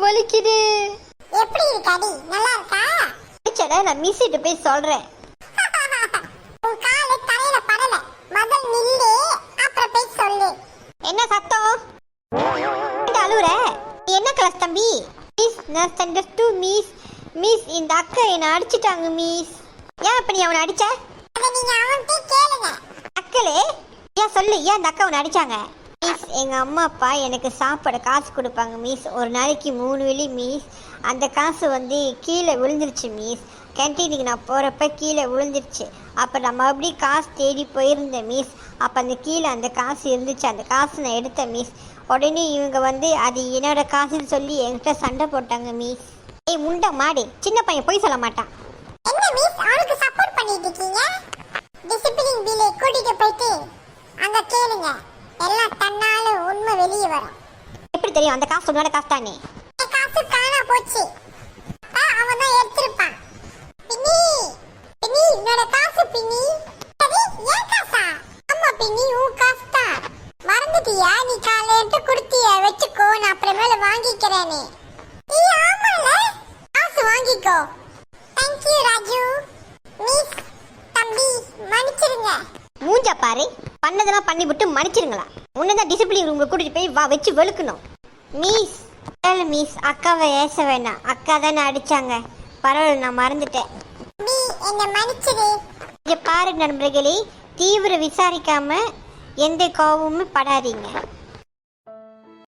வலிக்குது. எப்படி இருக்காடி? நல்லா இருக்கா? டீச்சரே, நான் மிஸ் கிட்ட போய் சொல்றேன். உன் காலு தலையில படல. முதல் நில்லு, அப்புறம் போய் சொல்லு. என்ன சத்தம்? அழுவுற? என்ன கிளாஸ் தம்பி? மிஸ், நான் ஸ்டாண்டர்ட் 2 மிஸ். மிஸ், இந்த அக்கா என்ன அடிச்சிட்டாங்க மிஸ். ஏன் இப்ப நீ அவனை அடிச்ச? அத நீங்க அவன்கிட்ட கேளுங்க. அக்கலே, ஏன் சொல்லு, ஏன் அந்த அக்கா உன்னை அடிச்சாங்க? மிஸ், எங்க அம்மா அப்பா எனக்கு சாப்பாடு காசு கொடுப்பாங்க மிஸ். ஒரு நாளைக்கு 3 வேளை மிஸ். அந்த காசு கீழே விழுந்துருச்சு மிஸ். கேன்டீனுக்கு நான் போகிறப்ப கீழே விழுந்துருச்சு. அப்போ நான் மறுபடியும் காசு தேடி போயிருந்தேன் மிஸ். அப்போ அந்த கீழே அந்த காசு இருந்துச்சு. அந்த காசு நான் எடுத்தேன் மிஸ். உடனே இவங்க அது என்னோட காசுன்னு சொல்லி என்கிட்ட சண்டை போட்டாங்க மிஸ். ஏய் முண்டை மாடு, சின்ன பையன் போய் சொல்ல மாட்டான். என்ன மிஸ், அவனுக்கு சப்போர்ட் பண்ணிட்டு இருக்கீங்க? டிசிப்ளின் பில்லை கூட்டிட்டு போயிட்டு அங்க கேளுங்க. எல்லாம் தன்னால உண்மை வெளியே வரும். எப்படி தெரியும்? அந்த காசு உன்னோட காசு தானே? காசு காணா போச்சு. அவன் தான் எடுத்திருப்பான். பின்னி பின்னி, என்னோட காசு பின்னி. அது ஏன் காசா? ஆமா பின்னி, உன் காசு தான். மறந்துட்டியா? நீ காலையிட்டு கொடுத்திய, வச்சுக்கோ, நான் அப்புறமேல வாங்கிக்கிறேனே. ஆமால, காசு வாங்கிக்கோ. தேங்க்யூ ராஜு. மிஸ், தம்பி மன்னிச்சிருங்க. மூஞ்ச பாரு, பண்ணதெல்லாம் பண்ணிவிட்டு மன்னிச்சிருங்களா? உன்னதான் டிசிப்ளின் ரூம்ல கூட்டிட்டு போய் வச்சு வெளுக்கணும். மிஸ், மிஸ், அக்காவை ஏச வேணாம். அக்கா தானே அடிச்சாங்க. பரவாயில்ல, நான் மறந்துட்டேன். நீ என்ன மன்னிச்சிரு. இங்க பாரு நண்பர்களே, தீவிர விசாரிக்காம எந்த கோபமும் படாதீங்க.